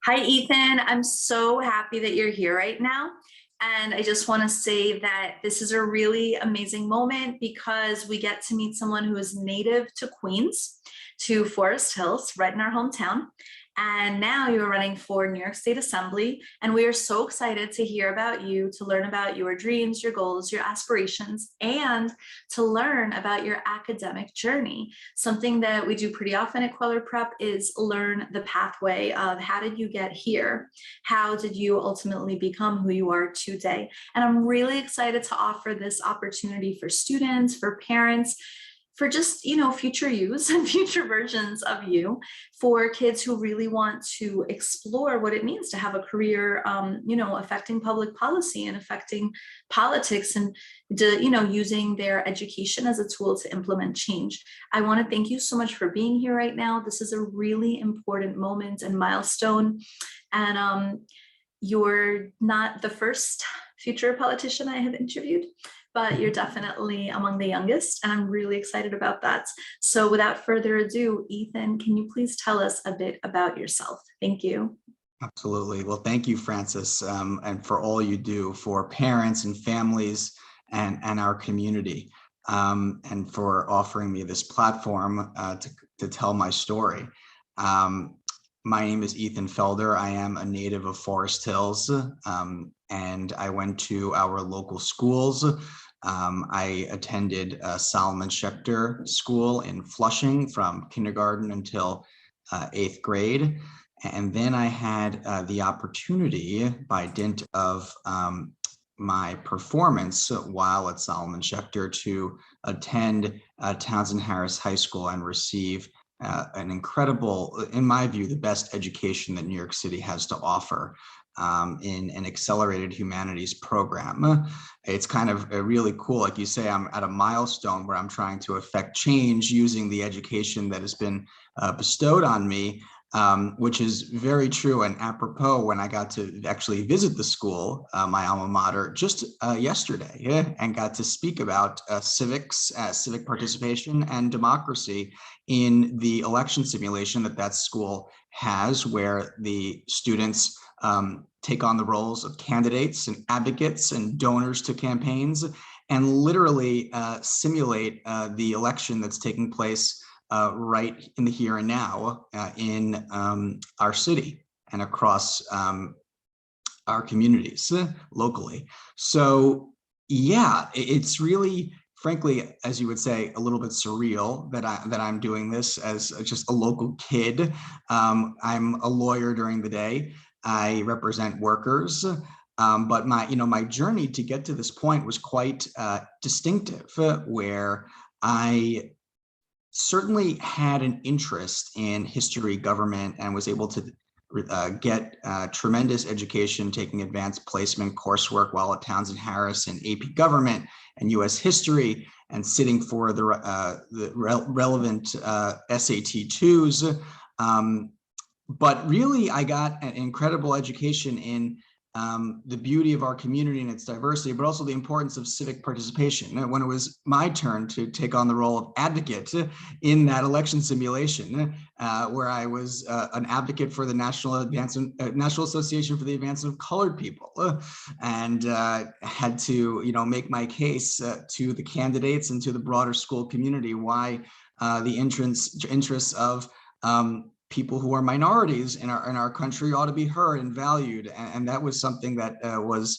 Hi, Ethan. I'm so happy that you're here right now. And I just want to say that this is a really amazing moment because we get to meet someone who is native to Queens, to Forest Hills, right in our hometown. And now you're running for New York State Assembly. And we are so excited to hear about you, to learn about your dreams, your goals, your aspirations, and to learn about your academic journey. Something that we do pretty often at Queller Prep is learn the pathway of how did you get here? How did you ultimately become who you are today? And I'm really excited to offer this opportunity for students, for parents, for just, future yous and future versions of you, for kids who really want to explore what it means to have a career, affecting public policy and affecting politics and, using their education as a tool to implement change. I want to thank you so much for being here right now. This is a really important moment and milestone. And you're not the first future politician I have interviewed, but you're definitely among the youngest, and I'm really excited about that. So without further ado, Ethan, can you please tell us a bit about yourself? Thank you. Absolutely. Well, thank you, Francis, and for all you do for parents and families and our community, and for offering me this platform to tell my story. My name is Ethan Felder. I am a native of Forest Hills, and I went to our local schools. I attended Solomon Schechter School in Flushing from kindergarten until 8th grade. And then I had the opportunity, by dint of my performance while at Solomon Schechter, to attend Townsend Harris High School and receive an incredible, in my view, the best education that New York City has to offer in an accelerated humanities program. It's kind of really cool. Like you say, I'm at a milestone where I'm trying to affect change using the education that has been bestowed on me, which is very true and apropos when I got to actually visit the school, my alma mater, just yesterday, and got to speak about civics, civic participation and democracy in the election simulation that school has, where the students take on the roles of candidates and advocates and donors to campaigns and literally simulate the election that's taking place right in the here and now in our city and across our communities locally. So yeah, it's really, frankly, as you would say, a little bit surreal that I'm doing this as just a local kid. I'm a lawyer during the day. I represent workers, but my journey to get to this point was quite distinctive, where I certainly had an interest in history, government, and was able to get tremendous education, taking advanced placement coursework while at Townsend Harris in AP Government and U.S. History, and sitting for the relevant SAT 2s. But really, I got an incredible education in the beauty of our community and its diversity, but also the importance of civic participation. When it was my turn to take on the role of advocate in that election simulation, where I was an advocate for the National Association for the Advancement of Colored People, and had to, make my case to the candidates and to the broader school community why the interests of people who are minorities in our country ought to be heard and valued. And that was something that was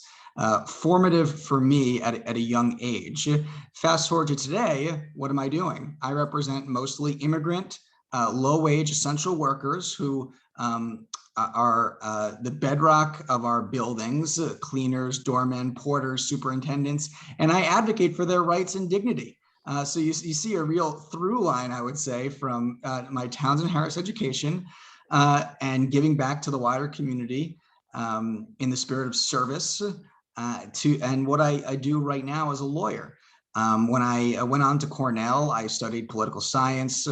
formative for me at a young age. Fast forward to today, what am I doing? I represent mostly immigrant, low-wage essential workers who are the bedrock of our buildings, cleaners, doormen, porters, superintendents, and I advocate for their rights and dignity. So you see a real through line, I would say, from my Townsend Harris education and giving back to the wider community in the spirit of service and what I do right now as a lawyer. When I went on to Cornell, I studied political science.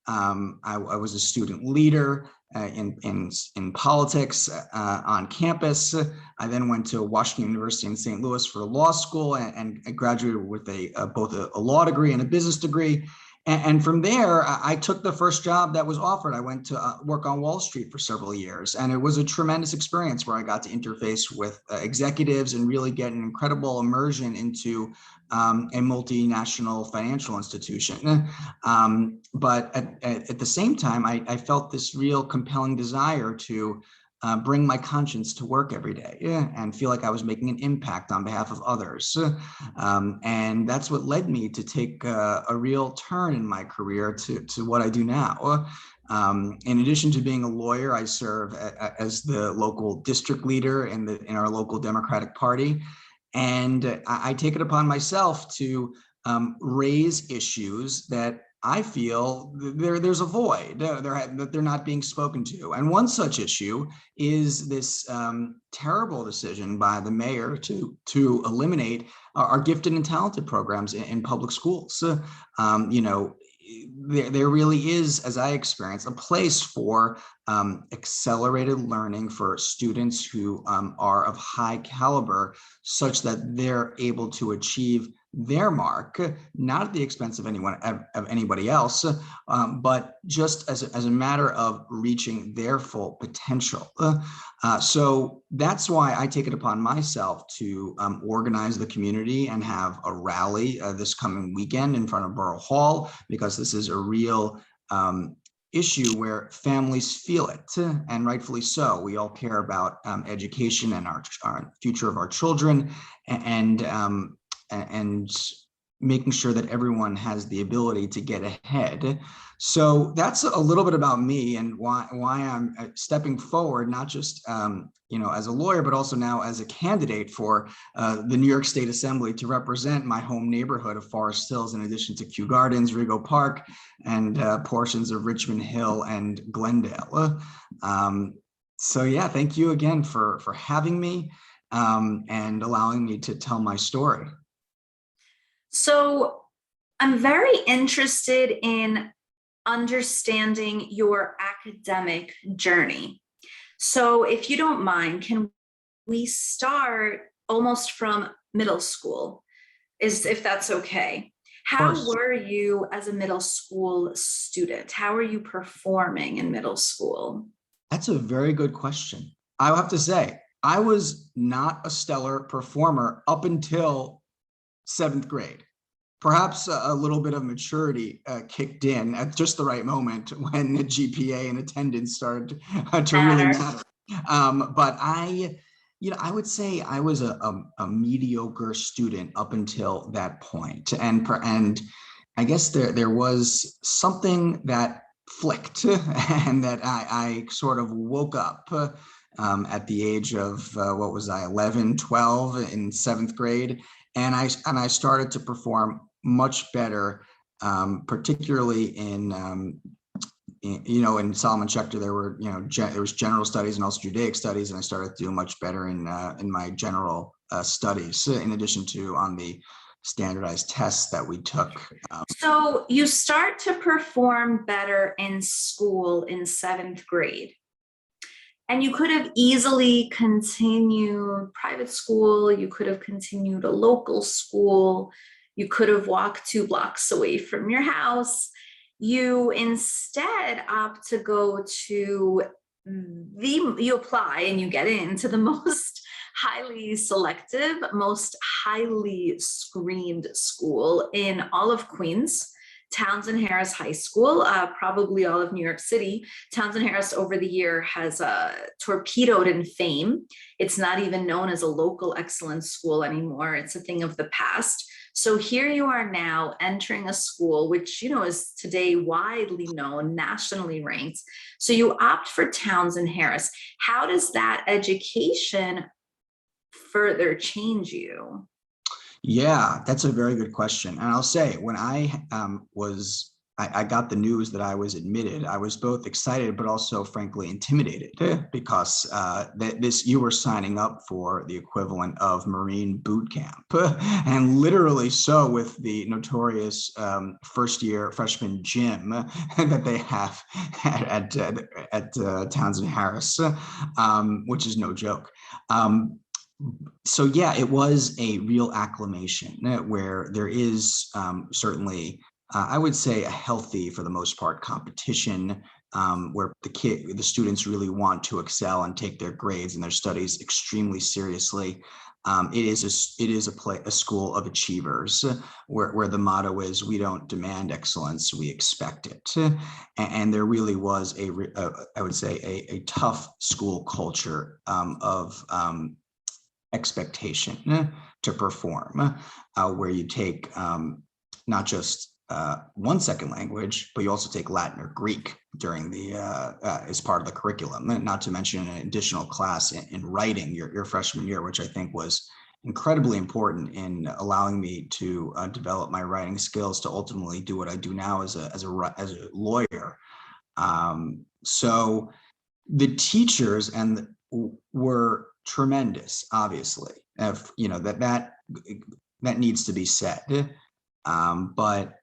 I was a student leader in politics on campus. I then went to Washington University in St. Louis for law school and graduated with both a law degree and a business degree. And from there, I took the first job that was offered. I went to work on Wall Street for several years, and it was a tremendous experience where I got to interface with executives and really get an incredible immersion into a multinational financial institution. But at the same time, I felt this real compelling desire to bring my conscience to work every day, and feel like I was making an impact on behalf of others. And that's what led me to take a real turn in my career to what I do now. In addition to being a lawyer, I serve as the local district leader in our local Democratic Party. And I take it upon myself to raise issues that I feel there's a void, that they're not being spoken to. And one such issue is this terrible decision by the mayor to eliminate our gifted and talented programs in public schools. There really is, as I experience, a place for accelerated learning for students who are of high caliber, such that they're able to achieve their mark, not at the expense of anybody else, but just as a matter of reaching their full potential. So that's why I take it upon myself to organize the community and have a rally this coming weekend in front of Borough Hall, because this is a real issue where families feel it, and rightfully so. We all care about education and our future of our children, and making sure that everyone has the ability to get ahead. So that's a little bit about me and why I'm stepping forward, not just as a lawyer, but also now as a candidate for the New York State Assembly to represent my home neighborhood of Forest Hills, in addition to Kew Gardens, Rigo Park, and portions of Richmond Hill and Glendale. So yeah, thank you again for having me and allowing me to tell my story. So I'm very interested in understanding your academic journey. So if you don't mind, can we start almost from middle school, if that's okay? How were you as a middle school student? How are you performing in middle school? That's a very good question. I have to say, I was not a stellar performer up until 7th grade. Perhaps a little bit of maturity kicked in at just the right moment when the GPA and attendance started to really matter. But I would say I was a mediocre student up until that point. And I guess there was something that flicked and that I sort of woke up at the age of, 11, 12 in 7th grade. And I started to perform much better, particularly in Solomon Schechter. There was general studies and also Judaic studies, and I started to do much better in my general studies, in addition to on the standardized tests that we took. So you start to perform better in school in 7th grade. And you could have easily continued private school. You could have continued a local school. You could have walked 2 blocks away from your house. You instead opt to go to you apply and you get into the most highly selective, most highly screened school in all of Queens, Townsend Harris High School, probably all of New York City. Townsend Harris over the year has torpedoed in fame. It's not even known as a local excellence school anymore. It's a thing of the past. So here you are now entering a school which, is today widely known, nationally ranked. So you opt for Townsend Harris. How does that education further change you? Yeah, that's a very good question. And I'll say, when I got the news that I was admitted, I was both excited, but also frankly intimidated, because you were signing up for the equivalent of Marine boot camp, and literally so with the notorious first-year freshman gym that they have at Townsend Harris, which is no joke. So yeah, it was a real acclamation where there is certainly I would say a healthy, for the most part, competition, where the students really want to excel and take their grades and their studies extremely seriously. It is a school of achievers, where the motto is, we don't demand excellence, we expect it. And there really was I would say a tough school culture of expectation to perform, where you take not just one second language, but you also take Latin or Greek during the as part of the curriculum, not to mention an additional class in writing your freshman year, which I think was incredibly important in allowing me to develop my writing skills to ultimately do what I do now as a lawyer. So the teachers were tremendous, obviously. That needs to be said, but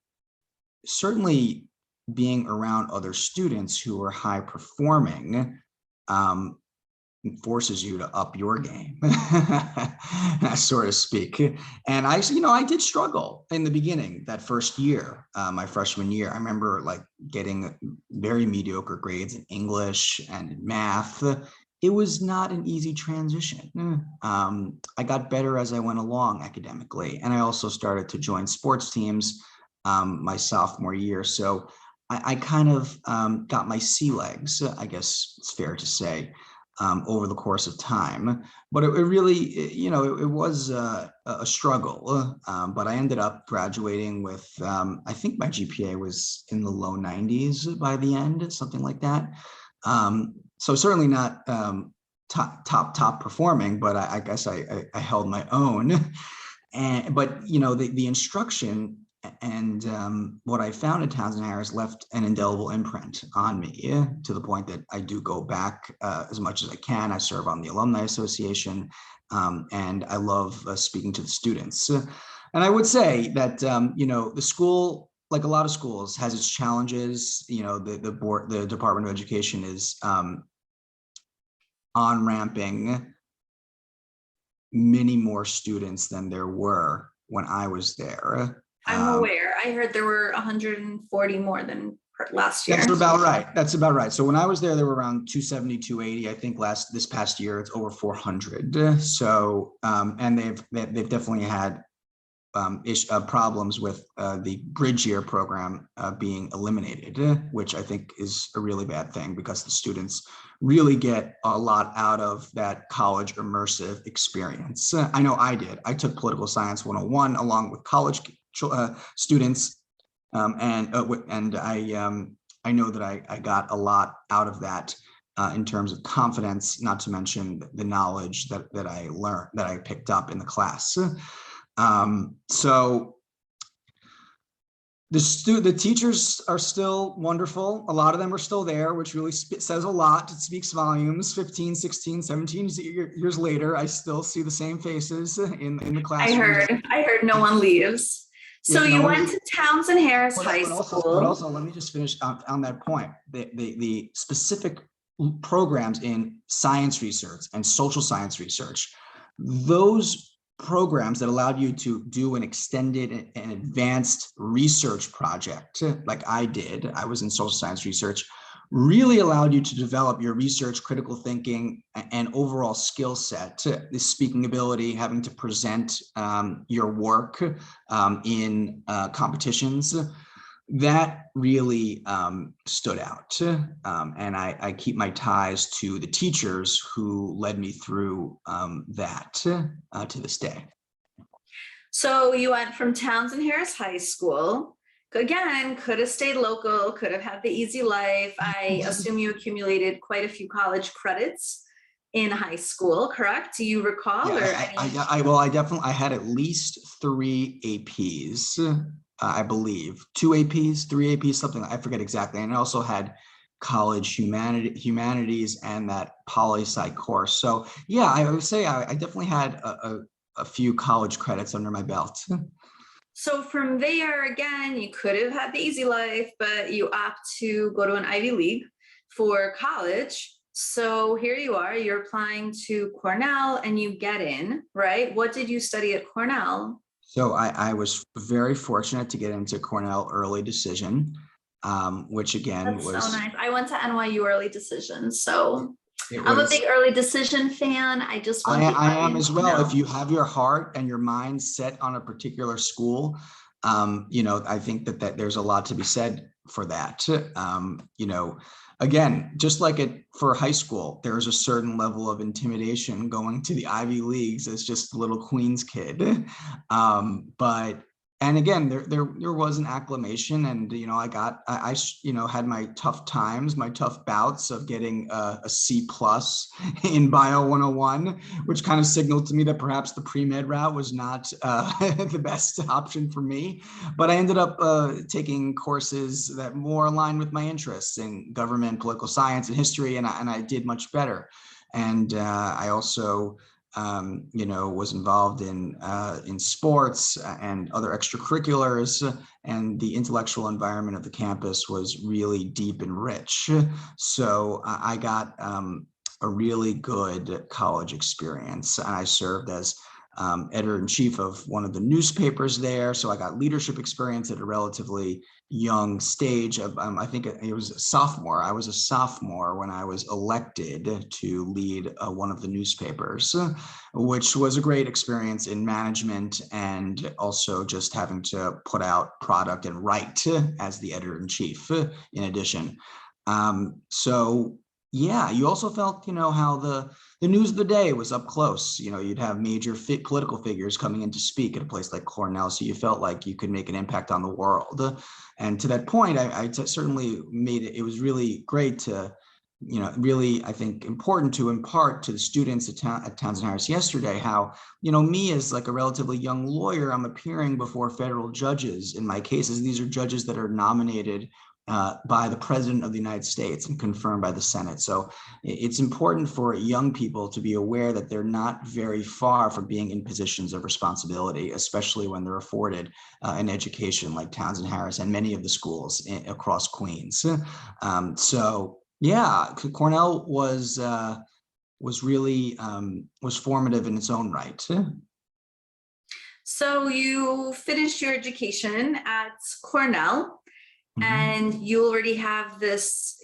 certainly being around other students who are high performing forces you to up your game, so to speak. And I did struggle in the beginning, that first year, my freshman year. I remember like getting very mediocre grades in English and in math. It was not an easy transition. I got better as I went along academically, and I also started to join sports teams my sophomore year. So I kind of got my sea legs, I guess it's fair to say, over the course of time. But it really, it was a struggle. But I ended up graduating with, I think my GPA was in the low 90s by the end, something like that. So certainly not top performing, but I guess I held my own. But the instruction and what I found at Townsend Harris left an indelible imprint on me, to the point that I do go back as much as I can. I serve on the Alumni Association, and I love speaking to the students. And I would say that the school, like a lot of schools, has its challenges. The Department of Education is on-ramping many more students than there were when I was there. I'm aware. I heard there were 140 more than last year. That's about right. That's about right. So when I was there were around 270, 280. I think this past year it's over 400. So and they've definitely had problems with the bridge year program being eliminated, which I think is a really bad thing, because the students really get a lot out of that college immersive experience. I know I did. I took Political Science 101 along with college students, and I know that I got a lot out of that in terms of confidence, not to mention the knowledge that I learned, that I picked up in the class. So the teachers are still wonderful. A lot of them are still there, which really says a lot. It speaks volumes. 15, 16, 17 years later, I still see the same faces in the classroom. I heard no one leaves. So you went to Townsend Harris High School. But also, let me just finish on that point. The specific programs in science research and social science research, those programs that allowed you to do an extended and advanced research project, like I did, I was in social science research, really allowed you to develop your research, critical thinking, and overall skill set, the speaking ability, having to present your work in competitions. That really stood out. And I keep my ties to the teachers who led me through that to this day. So you went from Townsend Harris High School. Again, could have stayed local, could have had the easy life. I assume you accumulated quite a few college credits in high school, correct? Do you recall? Yeah, I had at least 3 APs. I believe 2 APs, 3 APs, something, I forget exactly. And I also had college humanities and that poli-sci course. So yeah, I would say I definitely had a few college credits under my belt. So from there, again, you could have had the easy life, but you opt to go to an Ivy League for college. So here you are, you're applying to Cornell and you get in, right? What did you study at Cornell? So I was very fortunate to get into Cornell early decision, which again That's so was, nice. I went to NYU early decision, so it I'm a was, big early decision fan. I just want the I am audience as to well. If know. you have your heart and your mind set on a particular school, I think that there's a lot to be said for that. Again, just like it for high school, there is a certain level of intimidation going to the Ivy Leagues as just a little Queens kid. But and again, there was an acclamation, and had my tough times, my tough bouts of getting a C plus in Bio 101, which kind of signaled to me that perhaps the pre-med route was not the best option for me. But I ended up taking courses that more aligned with my interests in government, political science, and history, and I did much better. And I also was involved in sports and other extracurriculars, and the intellectual environment of the campus was really deep and rich. So I got a really good college experience. I served as editor-in-chief of one of the newspapers there. So I got leadership experience at a relatively young stage of, I think it was a sophomore. I was a sophomore when I was elected to lead one of the newspapers, which was a great experience in management and also just having to put out product and write as the editor-in-chief in addition. So yeah, you also felt, how the news of the day was up close. You'd have major political figures coming in to speak at a place like Cornell, so you felt like you could make an impact on the world. And to that point, I certainly made it. It was really great to, really, I think, important to impart to the students at Townsend Harris yesterday how, me as like a relatively young lawyer, I'm appearing before federal judges in my cases. These are judges that are nominated by the President of the United States and confirmed by the Senate. So it's important for young people to be aware that they're not very far from being in positions of responsibility, especially when they're afforded an education like Townsend Harris and many of the schools across Queens. So yeah, Cornell was really was formative in its own right. So you finished your education at Cornell, Mhm. and you already have this,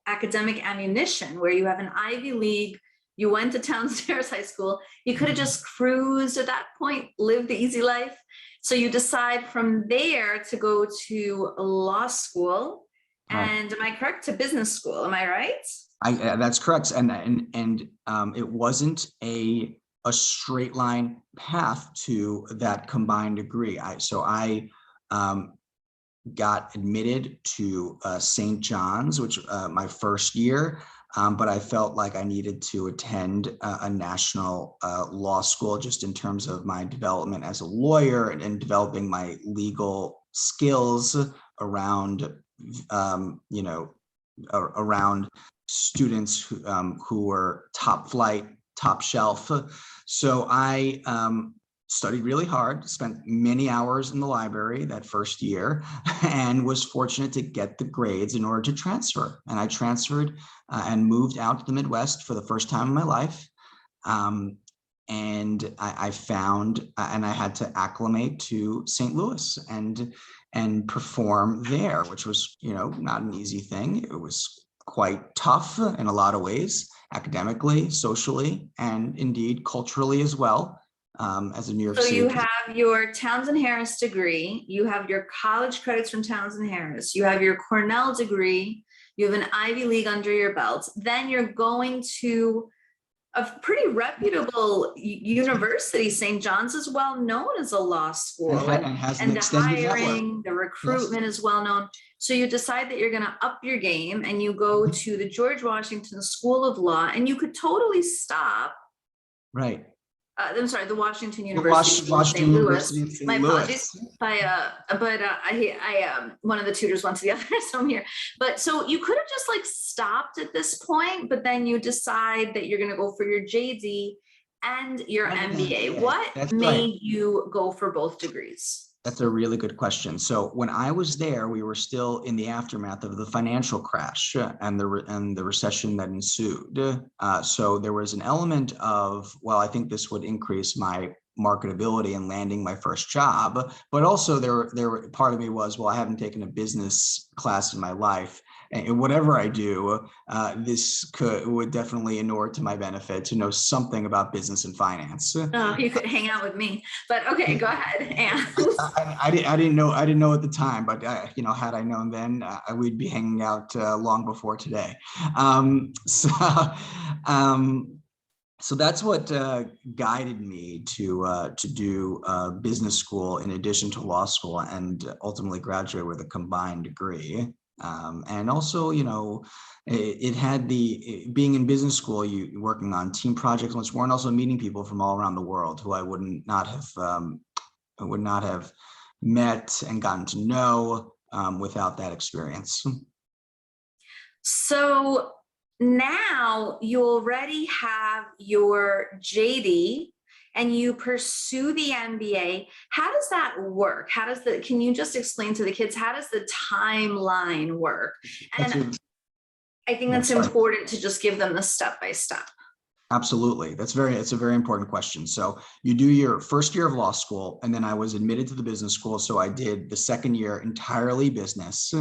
academic ammunition where you have an Ivy League. You went to Townsend Harris High School. You could have just cruised at that point, lived the easy life. So you decide from there to go to law school. Right. And am I correct? To business school, am I right? That's correct, and it wasn't a straight line path to that combined degree. I got admitted to St. John's, which my first year, but I felt like I needed to attend a national law school just in terms of my development as a lawyer and developing my legal skills around, around students who were top flight, top shelf. So I studied really hard, spent many hours in the library that first year, and was fortunate to get the grades in order to transfer. And I transferred and moved out to the Midwest for the first time in my life. And I found, and I had to acclimate to St. Louis and perform there, which was, not an easy thing. It was quite tough in a lot of ways, academically, socially, and indeed culturally as well. As a New York So City. you have your Townsend Harris degree, you have your college credits from Townsend Harris, you have your Cornell degree, you have an Ivy League under your belt, then you're going to a pretty reputable university. St. John's is well known as a law school, And has an and the extended network. hiring, the Yes. recruitment is well known. So you decide that you're going to up your game and you go to the George Washington School of Law, and you could totally stop. Right. I'm sorry, the Washington University in Washington St. University Louis. in St. My Louis. apologies. I one of the tutors went to the other, so I'm here. But so you could have just like stopped at this point, but then you decide that you're going to go for your JD and your MBA. What That's made right. you go for both degrees? That's a really good question. So when I was there, we were still in the aftermath of the financial crash and the recession that ensued. So there was an element of, well, I think this would increase my marketability and landing my first job. But also part of me was, well, I haven't taken a business class in my life. And whatever I do, this would definitely inure to my benefit to know something about business and finance. Oh, you could hang out with me, but okay, go ahead. And I didn't know at the time, but had I known then, we'd be hanging out long before today. So that's what guided me to do business school in addition to law school, and ultimately graduate with a combined degree. And also, it had being in business school, you working on team projects much more, and also meeting people from all around the world who I would not have met and gotten to know without that experience. so now you already have your JD and you pursue the MBA. How does that work? Can you just explain to the kids, how does the timeline work? And I think that's important to just give them the step-by-step. Absolutely. It's a very important question. So you do your first year of law school, and then I was admitted to the business school. So I did the second year entirely business,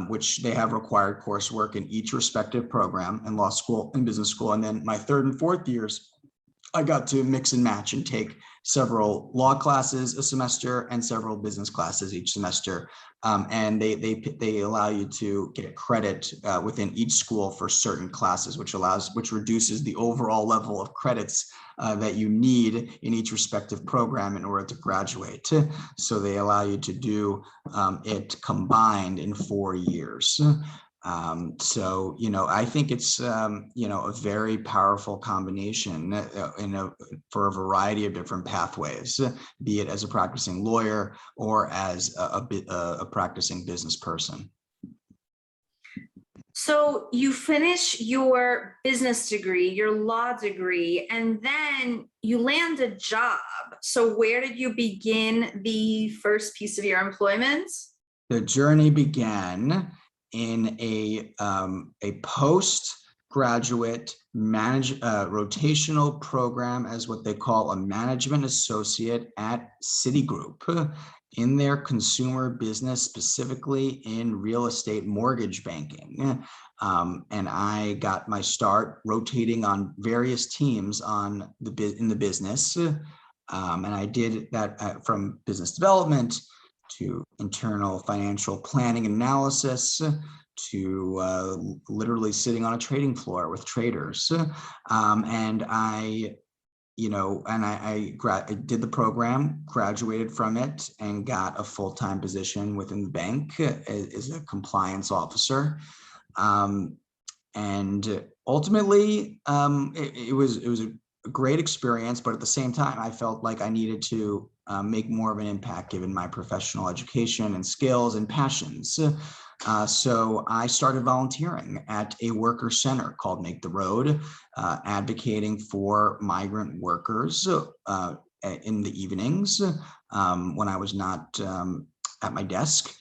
which they have required coursework in each respective program in law school and business school. And then my third and fourth years, I got to mix and match and take several law classes a semester and several business classes each semester. And they allow you to get credit within each school for certain classes, which reduces the overall level of credits that you need in each respective program in order to graduate. So they allow you to do it combined in 4 years. So, I think it's, a very powerful combination for a variety of different pathways, be it as a practicing lawyer or as a practicing business person. So you finish your business degree, your law degree, and then you land a job. So where did you begin the first piece of your employment? The journey began in a postgraduate rotational program as what they call a management associate at Citigroup in their consumer business, specifically in real estate mortgage banking. And I got my start rotating on various teams in the business. And I did that from business development to internal financial planning and analysis, to literally sitting on a trading floor with traders. And I did the program, graduated from it, and got a full-time position within the bank as a compliance officer. And ultimately, it was a great experience, but at the same time, I felt like I needed to make more of an impact given my professional education and skills and passions. So I started volunteering at a worker center called Make the Road, advocating for migrant workers in the evenings when I was not at my desk.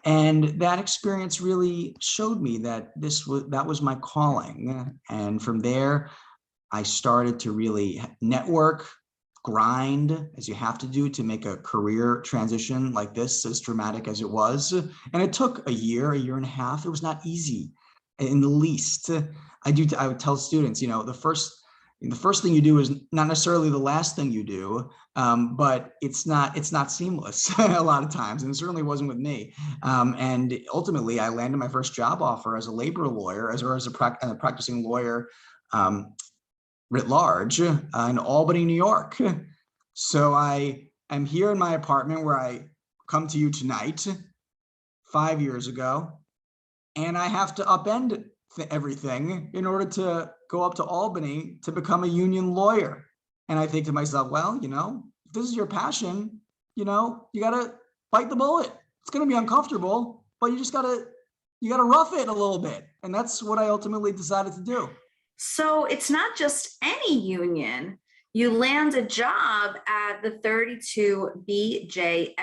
And that experience really showed me that that was my calling. And from there, I started to really network, grind, as you have to do to make a career transition like this, as dramatic as it was. And it took a year and a half. It was not easy in the least. I would tell students, the first thing you do is not necessarily the last thing you do, but it's not seamless a lot of times, and it certainly wasn't with me. And ultimately, I landed my first job offer as a labor lawyer, as a practicing lawyer, writ large, in Albany, New York. So I am here in my apartment where I come to you tonight, 5 years ago, and I have to upend everything in order to go up to Albany to become a union lawyer. And I think to myself, well, if this is your passion, you gotta bite the bullet. It's gonna be uncomfortable, but you gotta rough it a little bit. And that's what I ultimately decided to do. So it's not just any union. You land a job at the 32 BJSEIU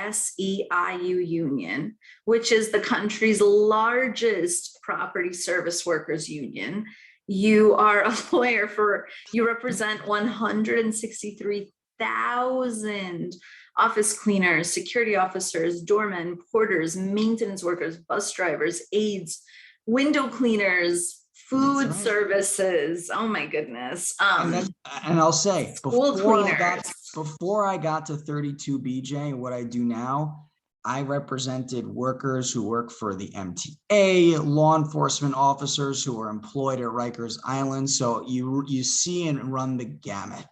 union, which is the country's largest property service workers union. You are a lawyer you represent 163 1,000 office cleaners, security officers, doormen, porters, maintenance workers, bus drivers, aides, window cleaners, That's food right. services. Oh my goodness. And I'll say, School cleaners. before I got to 32 BJ, what I do now, I represented workers who work for the MTA, law enforcement officers who are employed at Rikers Island. So you see and run the gamut.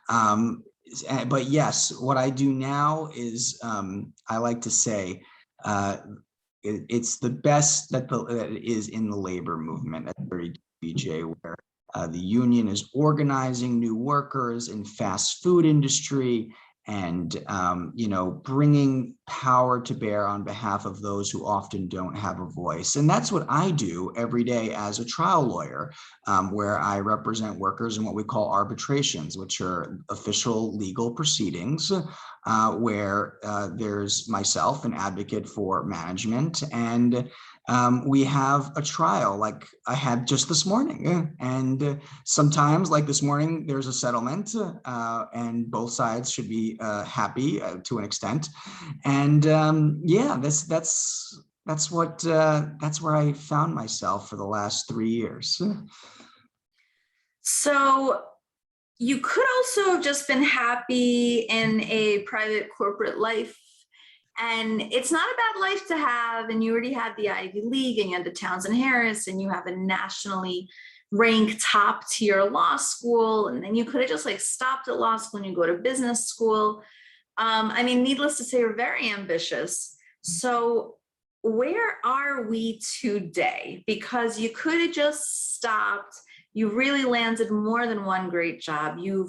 But yes, what I do now is, I like to say, it's the best that it is in the labor movement at 32 BJ, where the union is organizing new workers in fast food industry and bringing power to bear on behalf of those who often don't have a voice. And that's what I do every day as a trial lawyer, where I represent workers in what we call arbitrations, which are official legal proceedings, where there's myself, an advocate for management, and we have a trial like I had just this morning. And sometimes, like this morning, there's a settlement, and both sides should be happy to an extent. And yeah, that's where I found myself for the last 3 years. So you could also have just been happy in a private corporate life. And it's not a bad life to have. And you already had the Ivy League, and you had the Townsend Harris, and you have a nationally ranked top tier law school. And then you could have just like stopped at law school and you go to business school. I mean, needless to say, you're very ambitious. So where are we today? Because you could have just stopped. You really landed more than one great job. You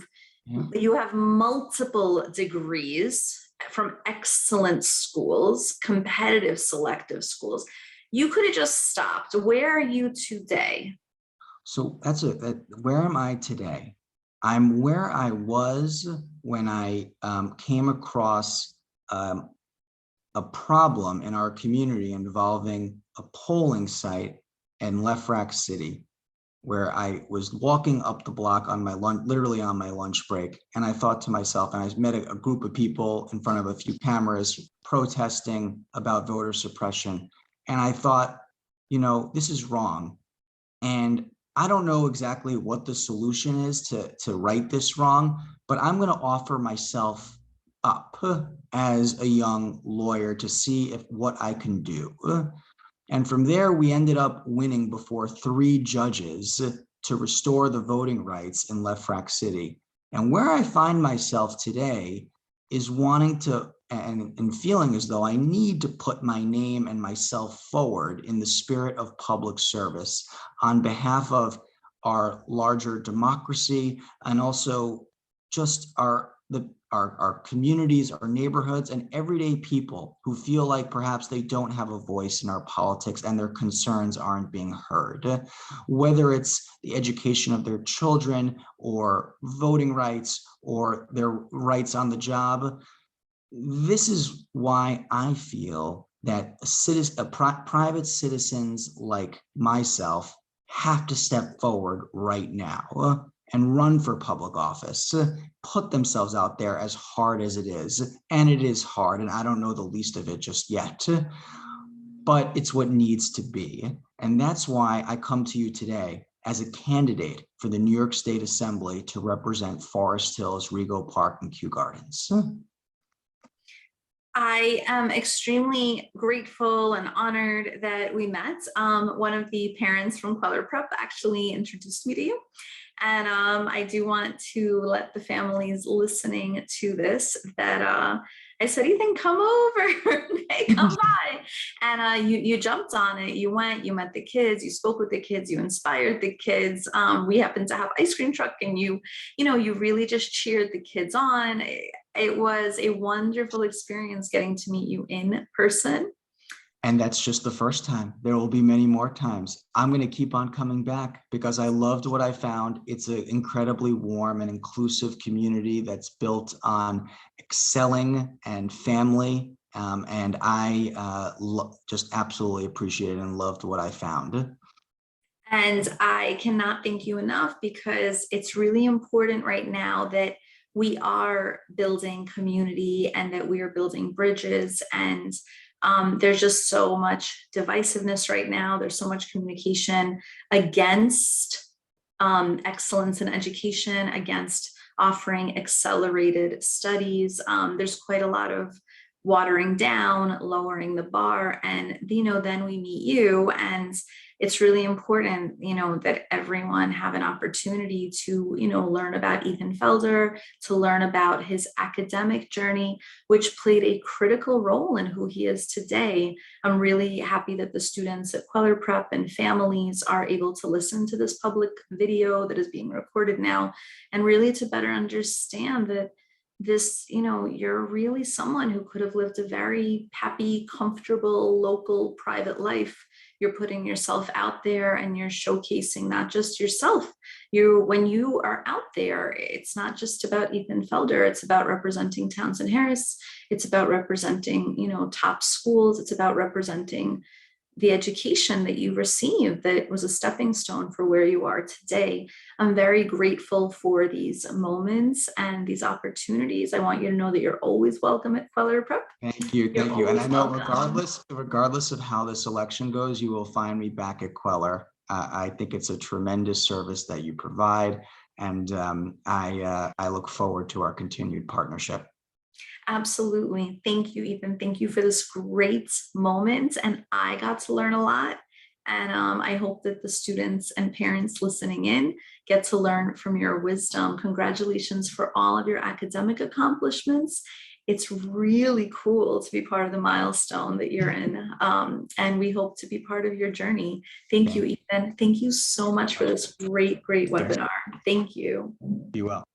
have multiple degrees from excellent schools, competitive selective schools. You could have just stopped. Where are you today? So where am I today? I'm where I was when I came across a problem in our community involving a polling site in Lefrak City, where I was walking up the block on my lunch, literally on my lunch break. And I thought to myself, and I met a group of people in front of a few cameras protesting about voter suppression. And I thought, this is wrong. And I don't know exactly what the solution is to right this wrong, but I'm going to offer myself up as a young lawyer to see what I can do. And from there, we ended up winning before 3 judges to restore the voting rights in Lefrak City. And where I find myself today is wanting to and feeling as though I need to put my name and myself forward in the spirit of public service on behalf of our larger democracy, and also just our communities, our neighborhoods, and everyday people who feel like perhaps they don't have a voice in our politics and their concerns aren't being heard, whether it's the education of their children or voting rights or their rights on the job. This is why I feel that private citizens like myself have to step forward right now and run for public office, put themselves out there as hard as it is. And it is hard, and I don't know the least of it just yet, but it's what needs to be. And that's why I come to you today as a candidate for the New York State Assembly to represent Forest Hills, Rego Park, and Kew Gardens. I am extremely grateful and honored that we met. One of the parents from Queller Prep actually introduced me to you. And I do want to let the families listening to this that I said, Ethan, come over, hey, come by. And you jumped on it. You went, you met the kids, you spoke with the kids, you inspired the kids. We happened to have ice cream truck, and you really just cheered the kids on. It was a wonderful experience getting to meet you in person. And that's just the first time. There will be many more times. I'm going to keep on coming back because I loved what I found. It's an incredibly warm and inclusive community that's built on excelling and family. And I just absolutely appreciated and loved what I found. And I cannot thank you enough, because it's really important right now that we are building community and that we are building bridges. And there's just so much divisiveness right now. There's so much communication against excellence in education, against offering accelerated studies. There's quite a lot of watering down, lowering the bar, and then we meet you, and it's really important that everyone have an opportunity to learn about Ethan Felder, to learn about his academic journey, which played a critical role in who he is today. I'm really happy that the students at Queller Prep and families are able to listen to this public video that is being recorded now, and really to better understand that this, you're really someone who could have lived a very happy, comfortable, local, private life. You're putting yourself out there and you're showcasing not just yourself. When you are out there, it's not just about Ethan Felder, it's about representing Townsend Harris. It's about representing, top schools. It's about representing the education that you received that was a stepping stone for where you are today. I'm very grateful for these moments and these opportunities. I want you to know that you're always welcome at Queller Prep. Thank you. You're Thank you. And I always know welcome. regardless of how this election goes, you will find me back at Queller. I think it's a tremendous service that you provide. And I look forward to our continued partnership. Absolutely. Thank you, Ethan. Thank you for this great moment. And I got to learn a lot. And I hope that the students and parents listening in get to learn from your wisdom. Congratulations for all of your academic accomplishments. It's really cool to be part of the milestone that you're in. And we hope to be part of your journey. Thank you, Ethan. Thank you so much for this great webinar. Thank you. Be well.